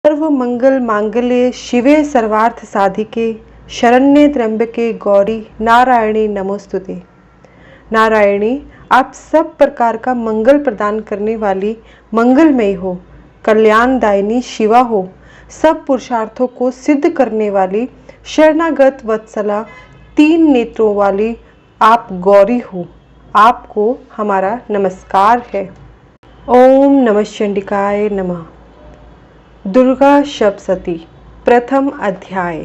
सर्व मंगल मांगल्ये शिवे सर्वार्थ साधिके शरण्ये त्र्यंबके गौरी नारायणी नमोस्तुते। नारायणी, आप सब प्रकार का मंगल प्रदान करने वाली मंगलमयी हो, कल्याणदायिनी शिवा हो, सब पुरुषार्थों को सिद्ध करने वाली शरणागत वत्सला, तीन नेत्रों वाली आप गौरी हो। आपको हमारा नमस्कार है। ओम नमः चंडिकाय नमः। दुर्गा सप्तशती प्रथम अध्याय।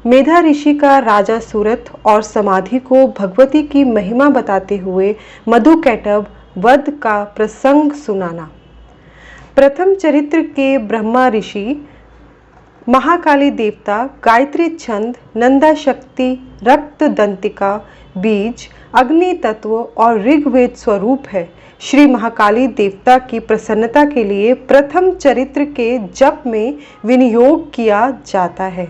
मेधा ऋषि का राजा सूरत और समाधि को भगवती की महिमा बताते हुए मधुकैटभ वध का प्रसंग सुनाना। प्रथम चरित्र के ब्रह्मा ऋषि, महाकाली देवता, गायत्री छंद, नंदा शक्ति, रक्त दंतिका, बीज, अग्नि तत्व और ऋग्वेद स्वरूप है। श्री महाकाली देवता की प्रसन्नता के लिए प्रथम चरित्र के जप में विनियोग किया जाता है।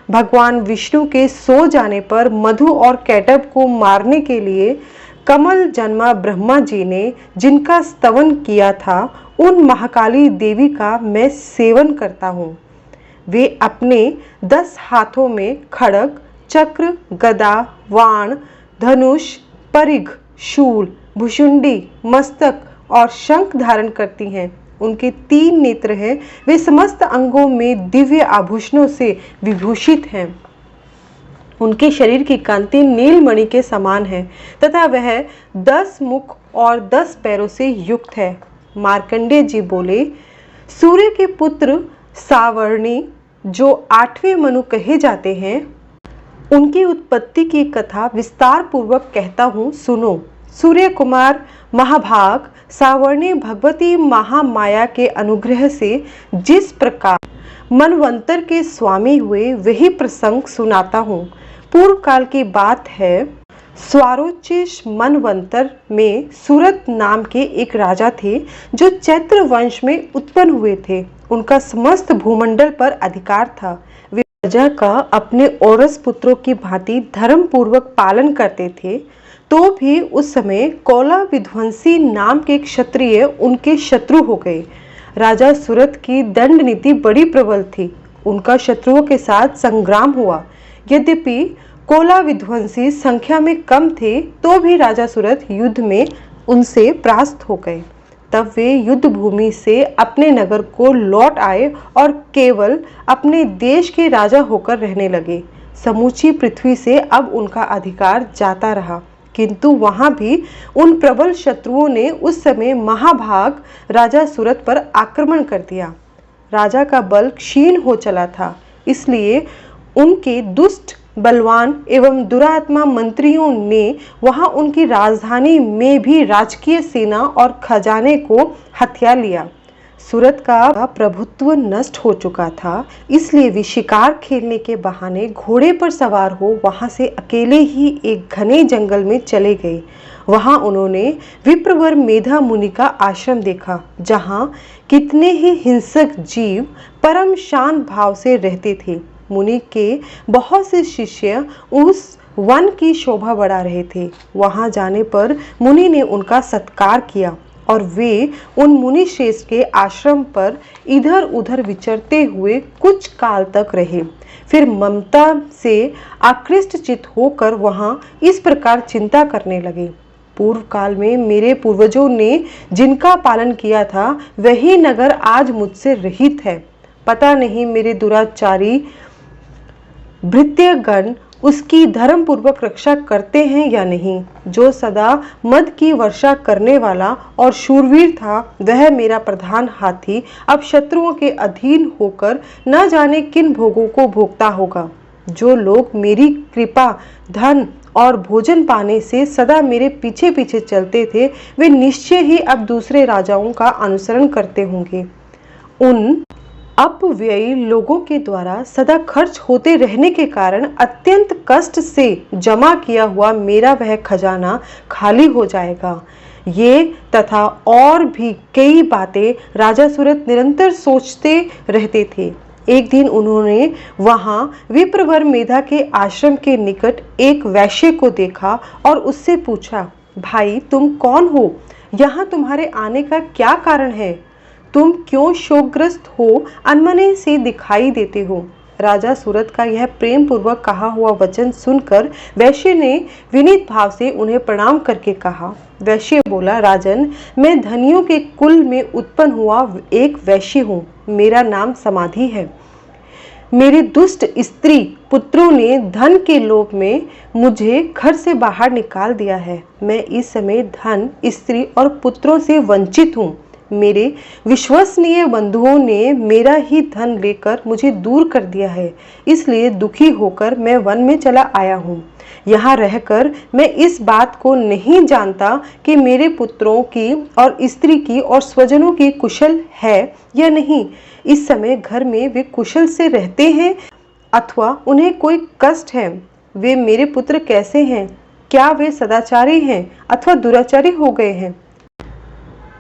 भगवान विष्णु के सो जाने पर मधु और कैटभ को मारने के लिए कमल जन्मा ब्रह्मा जी ने जिनका स्तवन किया था, उन महाकाली देवी का मैं सेवन करता हूँ। वे अपने 10 हाथों में खड्ग, चक्र, गदा, वाण, धनुष, परिघ, शूल, भुशुंडी, मस्तक और शंख धारण करती हैं। उनके 3 नेत्र हैं। वे समस्त अंगों में दिव्य आभूषणों से विभूषित हैं। उनके शरीर की कांति नीलमणि के समान है तथा वह 10 मुख और 10 पैरों से युक्त है। मार्कंडेय जी बोले, सूर्य के पुत्र सावर्णी, जो 8वें मनु कहे जाते हैं, उनकी उत्पत्ति की कथा विस्तार पूर्वक कहता हूँ, सुनो। सूर्य कुमार महाभाग सावर्णी भगवती महामाया के अनुग्रह से जिस प्रकार मनवंतर के स्वामी हुए, वही प्रसंग सुनाता हूँ। पूर्व काल की बात है। स्वारोचिष मनवंतर में सूरत नाम के एक राजा थे, जो चैत्र वंश में उत्पन्न हुए थे। उनका समस्त भूमंडल पर अधिकार था। वे राजा का अपने औरस पुत्रों की भांति धर्म पूर्वक पालन करते थे। तो भी उस समय कौला विध्वंसी नाम के क्षत्रिय उनके शत्रु हो गए। राजा सूरत की दंड नीति बड़ी प्रबल थी। उनका शत्रुओं के साथ संग्राम हुआ। यद्यपि कौला विध्वंसी संख्या में कम थे, तो भी राजा सूरत युद्ध में उनसे परास्त हो गए। तब वे युद्ध भूमि से अपने नगर को लौट आए और केवल अपने देश के राजा होकर रहने लगे। समूची पृथ्वी से अब उनका अधिकार जाता रहा, किंतु वहां भी उन प्रबल शत्रुओं ने उस समय महाभाग राजा सूरत पर आक्रमण कर दिया। राजा का बल क्षीण हो चला था, इसलिए उनके दुष्ट, बलवान एवं दुरात्मा मंत्रियों ने वहां उनकी राजधानी में भी राजकीय सेना और खजाने को हथिया लिया। सूरत का प्रभुत्व नष्ट हो चुका था, इसलिए वे शिकार खेलने के बहाने घोड़े पर सवार हो वहां से अकेले ही एक घने जंगल में चले गए। वहां उन्होंने विप्रवर मेधा मुनि का आश्रम देखा, जहां कितने ही हिंसक जीव परम शांत भाव से रहते थे। मुनि के बहुत से शिष्य उस वन की शोभा बढ़ा रहे थे। वहां जाने पर मुनि ने उनका सत्कार किया और वे उन मुनि श्रेष्ठ के आश्रम पर इधर उधर विचरते हुए कुछ काल तक रहे। फिर ममता से आकृष्ट चित होकर वहां इस प्रकार चिंता करने लगे, पूर्व काल में मेरे पूर्वजों ने जिनका पालन किया था, वही नगर आज मुझसे रहित है। पता नहीं मेरे दुराचारी भृत्यगण उसकी धर्म पूर्वक रक्षा करते हैं या नहीं। जो सदा मद की वर्षा करने वाला और शूरवीर था, वह मेरा प्रधान हाथी अब शत्रुओं के अधीन होकर न जाने किन भोगों को भोगता होगा। जो लोग मेरी कृपा, धन और भोजन पाने से सदा मेरे पीछे पीछे चलते थे, वे निश्चय ही अब दूसरे राजाओं का अनुसरण करते होंगे। उन अपव्ययी लोगों के द्वारा सदा खर्च होते रहने के कारण अत्यंत कष्ट से जमा किया हुआ मेरा वह खजाना खाली हो जाएगा। ये तथा और भी कई बातें राजा सूरत निरंतर सोचते रहते थे। एक दिन उन्होंने वहां विप्रवर मेधा के आश्रम के निकट एक वैश्य को देखा और उससे पूछा, भाई तुम कौन हो? यहाँ तुम्हारे आने का क्या कारण है? तुम क्यों शोकग्रस्त हो, अनमने से दिखाई देते हो। राजा सूरत का यह प्रेम पूर्वक कहा हुआ वचन सुनकर वैश्य ने विनीत भाव से उन्हें प्रणाम करके कहा। वैश्य बोला, राजन, मैं धनियों के कुल में उत्पन्न हुआ एक वैश्य हूँ। मेरा नाम समाधि है। मेरे दुष्ट स्त्री पुत्रों ने धन के लोभ में मुझे घर से बाहर निकाल दिया है। मैं इस समय धन, स्त्री और पुत्रों से वंचित हूँ। मेरे विश्वसनीय बंधुओं ने मेरा ही धन लेकर मुझे दूर कर दिया है, इसलिए दुखी होकर मैं वन में चला आया हूँ। यहाँ रहकर मैं इस बात को नहीं जानता कि मेरे पुत्रों की और स्त्री की और स्वजनों की कुशल है या नहीं। इस समय घर में वे कुशल से रहते हैं अथवा उन्हें कोई कष्ट है। वे मेरे पुत्र कैसे हैं? क्या वे सदाचारी हैं अथवा दुराचारी हो गए हैं?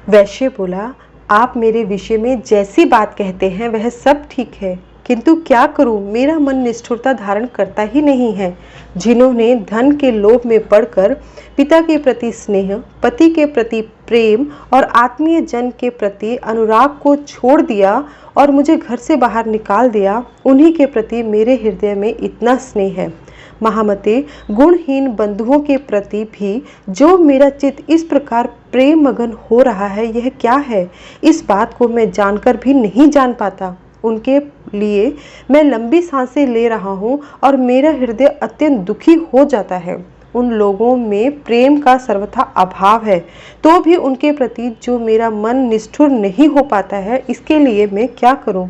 वैश्य बोला, आप मेरे विषय में जैसी बात कहते हैं वह सब ठीक है, किंतु क्या करूं, मेरा मन निष्ठुरता धारण करता ही नहीं है। जिन्होंने धन के लोभ में पड़कर पिता के प्रति स्नेह, पति के प्रति प्रेम और आत्मीय जन के प्रति अनुराग को छोड़ दिया और मुझे घर से बाहर निकाल दिया, उन्हीं के प्रति मेरे हृदय में इतना स्नेह है। महामते, गुणहीन बंधुओं के प्रति भी जो मेरा चित्त इस प्रकार प्रेम मगन हो रहा है, यह क्या है? इस बात को मैं जानकर भी नहीं जान पाता। उनके लिए मैं लंबी सांसें ले रहा हूँ और मेरा हृदय अत्यंत दुखी हो जाता है। उन लोगों में प्रेम का सर्वथा अभाव है, तो भी उनके प्रति जो मेरा मन निष्ठुर नहीं हो पाता है, इसके लिए मैं क्या करूँ?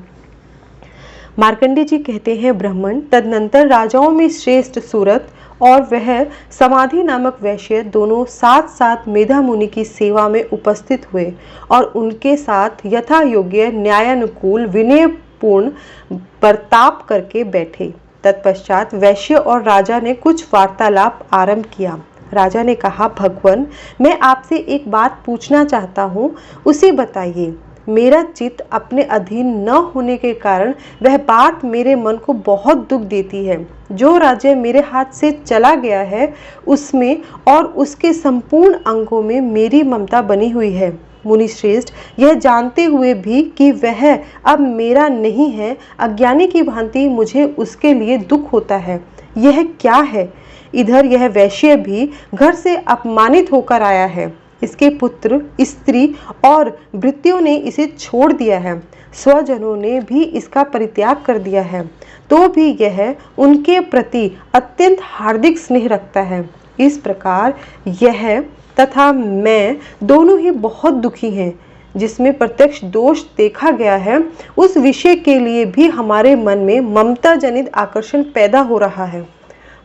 मार्कंडेय जी कहते हैं, ब्राह्मण, तदनंतर राजाओं में श्रेष्ठ सूरत और वह समाधि नामक वैश्य दोनों साथ साथ मेधा मुनि की सेवा में उपस्थित हुए और उनके साथ यथा योग्य न्यायानुकूल विनयपूर्ण बर्ताव करके बैठे। तत्पश्चात वैश्य और राजा ने कुछ वार्तालाप आरंभ किया। राजा ने कहा, भगवान, मैं आपसे एक बात पूछना चाहता हूँ, उसे बताइए। मेरा चित्त अपने अधीन न होने के कारण वह बात मेरे मन को बहुत दुख देती है। जो राज्य मेरे हाथ से चला गया है, उसमें और उसके संपूर्ण अंगों में मेरी ममता बनी हुई है। मुनि श्रेष्ठ, यह जानते हुए भी कि वह अब मेरा नहीं है, अज्ञानी की भांति मुझे उसके लिए दुख होता है। यह क्या है? इधर यह वैश्य भी घर से अपमानित होकर आया है। इसके पुत्र, स्त्री और भृत्यों ने इसे छोड़ दिया है। स्वजनों ने भी इसका परित्याग कर दिया है, तो भी यह उनके प्रति अत्यंत हार्दिक स्नेह रखता है। इस प्रकार यह तथा मैं दोनों ही बहुत दुखी हैं। जिसमें प्रत्यक्ष दोष देखा गया है, उस विषय के लिए भी हमारे मन में ममता जनित आकर्षण पैदा हो रहा है।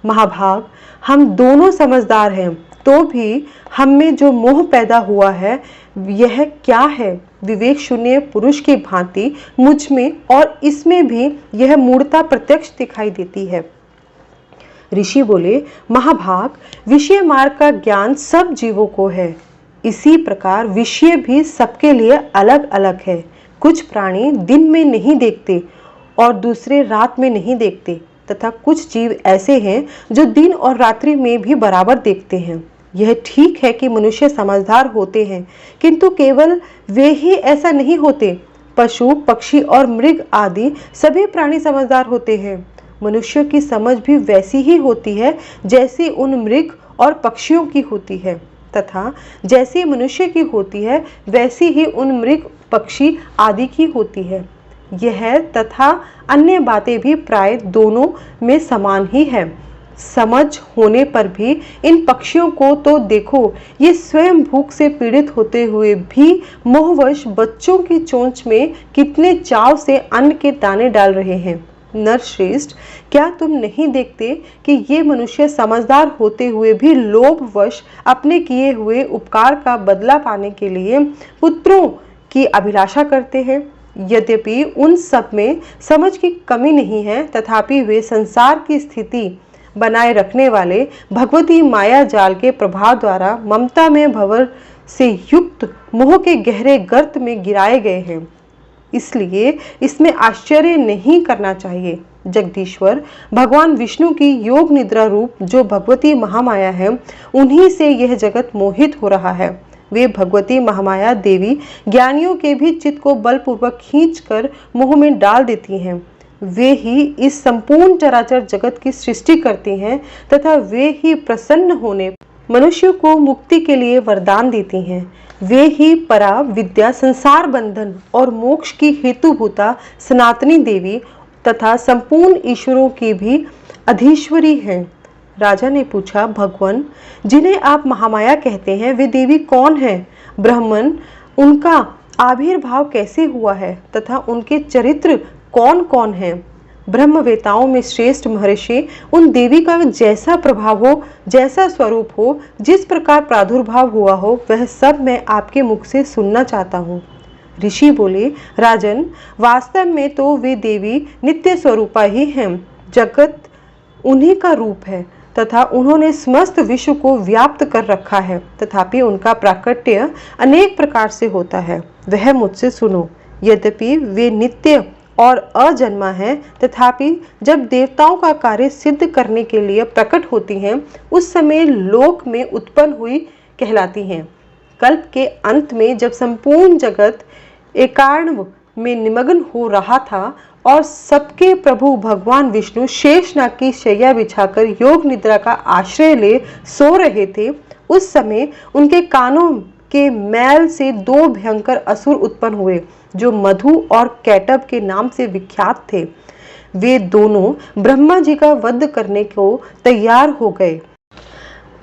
महाभाग, हम दोनों समझदार हैं, तो भी हम में जो मोह पैदा हुआ है, यह क्या है? विवेक शून्य पुरुष की भांति मुझ में और इसमें भी यह मूढ़ता प्रत्यक्ष दिखाई देती है। ऋषि बोले, महाभाग, विषय मार्ग का ज्ञान सब जीवों को है। इसी प्रकार विषय भी सबके लिए अलग अलग है। कुछ प्राणी दिन में नहीं देखते और दूसरे रात में नहीं देखते, तथा कुछ जीव ऐसे हैं जो दिन और रात्रि में भी बराबर देखते हैं। यह ठीक है कि मनुष्य समझदार होते हैं, किंतु केवल वे ही ऐसा नहीं होते। पशु, पक्षी और मृग आदि सभी प्राणी समझदार होते हैं। मनुष्य की समझ भी वैसी ही होती है जैसी उन मृग और पक्षियों की होती है, तथा जैसी मनुष्य की होती है वैसी ही उन मृग, पक्षी आदि की होती है। यह तथा अन्य बातें भी प्राय दोनों में समान ही है। समझ होने पर भी इन पक्षियों को तो देखो, ये स्वयं भूख से पीड़ित होते हुए भी मोहवश बच्चों की चोंच में कितने चाव से अन्न के दाने डाल रहे हैं। नरश्रेष्ठ, क्या तुम नहीं देखते कि ये मनुष्य समझदार होते हुए भी लोभवश अपने किए हुए उपकार का बदला पाने के लिए पुत्रों की अभिलाषा करते हैं? यद्यपि उन सब में समझ की कमी नहीं है, तथापि वे संसार की स्थिति बनाए रखने वाले भगवती माया जाल के प्रभाव द्वारा ममता में भंवर से युक्त मोह के गहरे गर्त में गिराए गए हैं। इसलिए इसमें आश्चर्य नहीं करना चाहिए। जगदीश्वर भगवान विष्णु की योग निद्रा रूप जो भगवती महामाया है, उन्हीं से यह जगत मोहित हो रहा है। वे भगवती महामाया देवी ज्ञानियों के भी चित्त को बलपूर्वक खींचकर मुंह में डाल देती हैं। वे ही इस संपूर्ण चराचर जगत की सृष्टि करती हैं तथा वे ही प्रसन्न होने मनुष्य को मुक्ति के लिए वरदान देती हैं। वे ही परा विद्या, संसार बंधन और मोक्ष की हेतुभूता सनातनी देवी तथा संपूर्ण ईश्वरों की भी अधीश्वरी हैं। राजा ने पूछा, भगवान, जिन्हें आप महामाया कहते हैं, वे देवी कौन हैं? ब्राह्मण, उनका आविर्भाव कैसे हुआ है तथा उनके चरित्र कौन कौन हैं? ब्रह्मवेताओं में श्रेष्ठ महर्षि, उन देवी का जैसा प्रभाव हो, जैसा स्वरूप हो, जिस प्रकार प्रादुर्भाव हुआ हो, वह सब मैं आपके मुख से सुनना चाहता हूँ। ऋषि बोले, राजन, वास्तव में तो वे देवी नित्य स्वरूपा ही हैं। जगत उन्हीं का रूप है तथा उन्होंने समस्त विश्व को व्याप्त कर रखा है, तथापि उनका प्राकट्य अनेक प्रकार से होता है। वह मुझसे सुनो। यद्यपि वे नित्य और अजन्मा है, तथापि जब देवताओं का कार्य सिद्ध करने के लिए प्रकट होती हैं, उस समय लोक में उत्पन्न हुई कहलाती हैं। कल्प के अंत में जब संपूर्ण जगत एकार्णव में निमग्न हो रहा था और सबके प्रभु भगवान विष्णु शेषनाग की शैया बिछाकर योग निद्रा का आश्रय ले सो रहे थे, उस समय उनके कानों के मैल से दो भयंकर असुर उत्पन्न हुए, जो मधु और कैटभ के नाम से विख्यात थे। वे दोनों ब्रह्मा जी का वध करने को तैयार हो गए।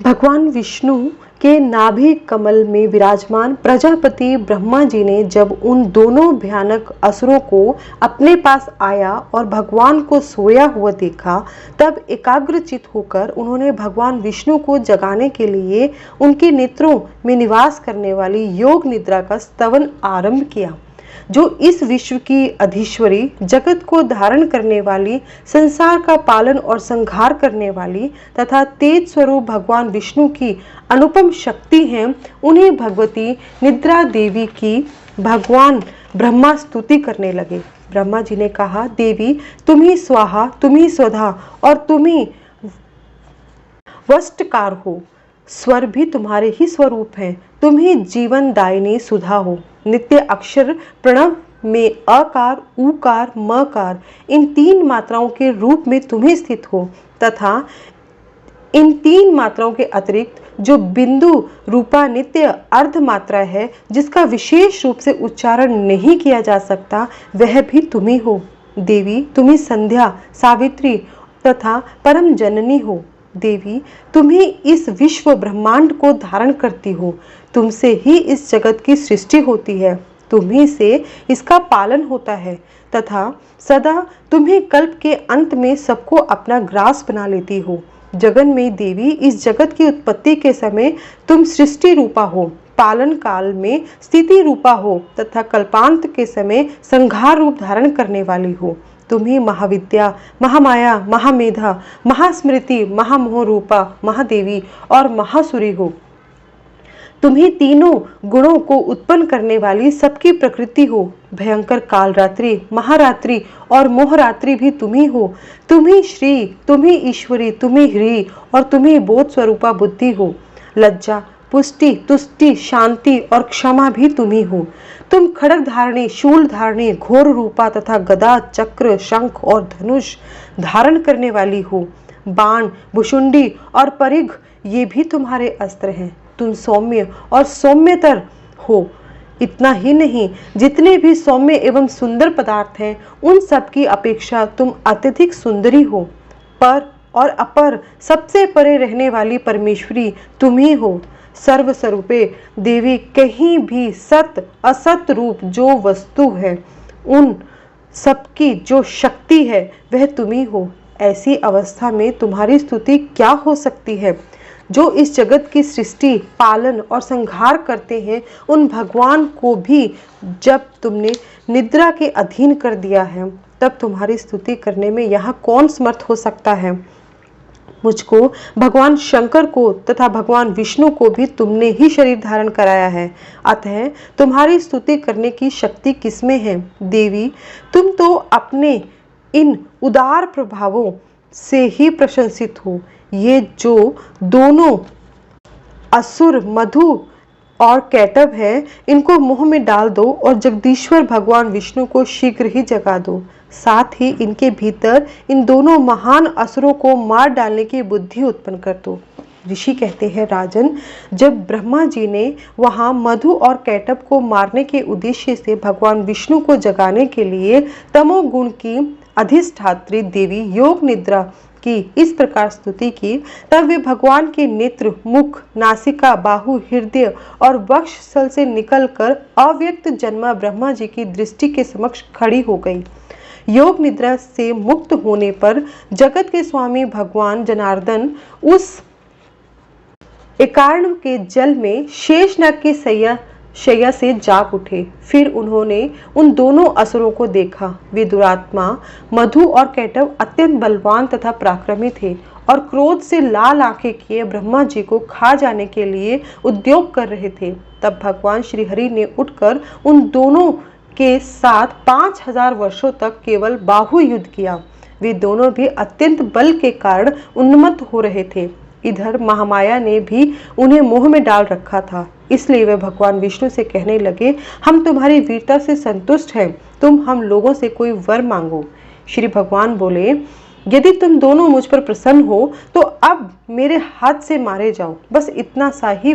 भगवान विष्णु के नाभि कमल में विराजमान प्रजापति ब्रह्मा जी ने जब उन दोनों भयानक असुरों को अपने पास आया और भगवान को सोया हुआ देखा, तब एकाग्रचित होकर उन्होंने भगवान विष्णु को जगाने के लिए उनके नेत्रों में निवास करने वाली योग निद्रा का स्तवन आरंभ किया, जो इस विश्व की अधीश्वरी, जगत को धारण करने वाली, संसार का पालन और संहार करने वाली तथा तेज स्वरूप भगवान विष्णु की अनुपम शक्ति हैं। उन्हें भगवती निद्रा देवी की भगवान ब्रह्मा स्तुति करने लगे। ब्रह्मा जी ने कहा, देवी, तुम ही स्वाहा, तुम ही स्वधा और तुम ही वष्टकार हो। स्वर भी तुम्हारे ही स्वरूप हैं। तुम ही जीवन दायिनी सुधा हो। नित्य अक्षर प्रणव में अकार, उकार, मकार इन तीन मात्राओं के रूप में तुम ही स्थित हो तथा इन तीन मात्राओं के अतिरिक्त जो बिंदु रूपा नित्य अर्ध मात्रा है, जिसका विशेष रूप से उच्चारण नहीं किया जा सकता, वह भी तुम ही हो। देवी, तुम ही संध्या, सावित्री तथा परम जननी हो। देवी, तुम ही इस विश्व ब्रह्मांड को धारण करती हो। तुमसे ही इस जगत की सृष्टि होती है, तुम ही से इसका पालन होता है तथा सदा तुम ही कल्प के अंत में सबको अपना ग्रास बना लेती हो। जगन में देवी, इस जगत की उत्पत्ति के समय तुम सृष्टि रूपा हो, पालन काल में स्थिति रूपा हो तथा कल्पांत के समय संहार रूप धारण करने वाली हो। तुम ही महाविद्या, महामाया, महामेधा, महास्मृति, महामोह रूपा, महादेवी और महासुरी हो। तुम ही तीनों गुणों को उत्पन्न करने वाली सबकी प्रकृति हो। भयंकर कालरात्रि, महारात्रि और मोहरात्रि भी तुम ही हो। तुम ही श्री, तुम ही ईश्वरी, तुम ही ह्री और तुम ही बोध स्वरूपा बुद्धि हो। लज्जा, पुष्टि, तुष्टि, शांति और क्षमा भी तुम ही हो। तुम खड्ग धारणी, शूल धारणी, घोर रूपा तथा गदा, चक्र, शंख और धनुष धारण करने वाली हो। बाण, भुशुंडी और परिघ ये भी तुम्हारे अस्त्र हैं। तुम सौम्य और सौम्यतर हो। इतना ही नहीं, जितने भी सौम्य एवं सुंदर पदार्थ हैं, उन सब की अपेक्षा तुम अत्यधिक सुंदरी हो। पर और अपर, सबसे परे रहने वाली परमेश्वरी तुम ही हो। सर्वस्वरूपे देवी, कहीं भी सत असत रूप जो वस्तु है, उन सबकी जो शक्ति है, वह तुम ही हो। ऐसी अवस्था में तुम्हारी स्तुति क्या हो सकती है? जो इस जगत की सृष्टि, पालन और संहार करते हैं, उन भगवान को भी जब तुमने निद्रा के अधीन कर दिया है, तब तुम्हारी स्तुति करने में यहाँ कौन समर्थ हो सकता है? मुझको, भगवान शंकर को तथा भगवान विष्णु को भी तुमने ही शरीर धारण कराया है, अतः तुम्हारी स्तुति करने की शक्ति किसमें है? देवी, तुम तो अपने इन उदार प्रभावों से ही प्रशंसित हो। ये जो दोनों असुर मधु और कैटब है, इनको मुंह में डाल दो और जगदीश्वर भगवान विष्णु को शीघ्र ही जगा दो। साथ ही इनके भीतर इन दोनों महान असुरों को मार डालने की बुद्धि उत्पन्न कर दो। ऋषि कहते हैं, राजन, जब ब्रह्मा जी ने वहां मधु और कैटब को मारने के उद्देश्य से भगवान विष्णु को जगाने के लिए तमोगुण की अधिष्ठात्री देवी योग निद्रा की इस प्रकार स्तुति की, तब वे भगवान के नेत्र, मुख, नासिका, बाहु, हृदय और वक्षस्थल से निकलकर अव्यक्त जन्मा ब्रह्मा जी की दृष्टि के समक्ष खड़ी हो गई। योग निद्रा से मुक्त होने पर जगत के स्वामी भगवान जनार्दन उस एकार्ण के जल में शेषनाग की शैया से जाग उठे। फिर उन्होंने उन दोनों असुरों को देखा। वे दुरात्मा मधु और कैटब अत्यंत बलवान तथा पराक्रमी थे और क्रोध से लाल आंखें किए ब्रह्मा जी को खा जाने के लिए उद्योग कर रहे थे। तब भगवान श्री हरि ने उठकर उन दोनों के साथ 5000 वर्षों तक केवल बाहु युद्ध किया। वे दोनों भी अत्यंत बल के कारण उन्मत्त हो रहे थे। इधर महामाया ने भी उन्हें मोह में डाल रखा था, इसलिए वे भगवान विष्णु से कहने लगे, हम तुम्हारी वीरता से संतुष्ट हैं, तुम हम लोगों से कोई वर मांगो। श्री भगवान बोले, यदि तुम दोनों मुझ पर प्रसन्न हो तो अब मेरे हाथ से मारे जाओ, बस इतना सा ही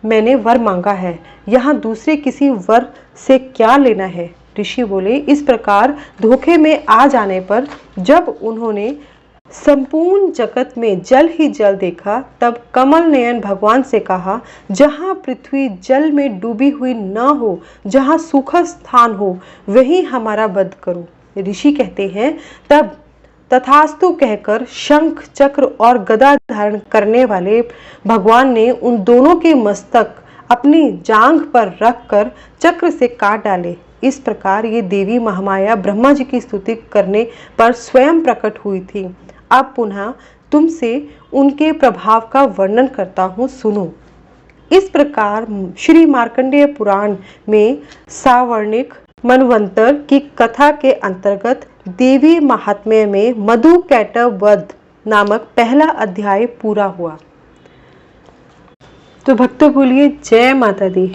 मैंने वर मांगा है, यहाँ दूसरे किसी वर से क्या लेना है। ऋषि बोले, इस प्रकार धोखे में आ जाने पर जब उन्होंने संपूर्ण जगत में जल ही जल देखा, तब कमल नयन भगवान से कहा, जहाँ पृथ्वी जल में डूबी हुई न हो, जहाँ सूखा स्थान हो, वहीं हमारा वध करो। ऋषि कहते हैं, तब तथास्तु कहकर शंख, चक्र और गदा धारण करने वाले भगवान ने उन दोनों के मस्तक अपनी जांघ पर रखकर चक्र से काट डाले। इस प्रकार ये देवी महामाया ब्रह्मा जी की स्तुति करने पर स्वयं प्रकट हुई थी। अब पुनः तुमसे उनके प्रभाव का वर्णन करता हूँ, सुनो। इस प्रकार श्री मार्कंडेय पुराण में सावर्णिक मनवंतर की कथा के अंतर्गत देवी महात्म्य में मधु कैटब वध नामक पहला अध्याय पूरा हुआ। तो भक्तों बोलिए जय माता दी।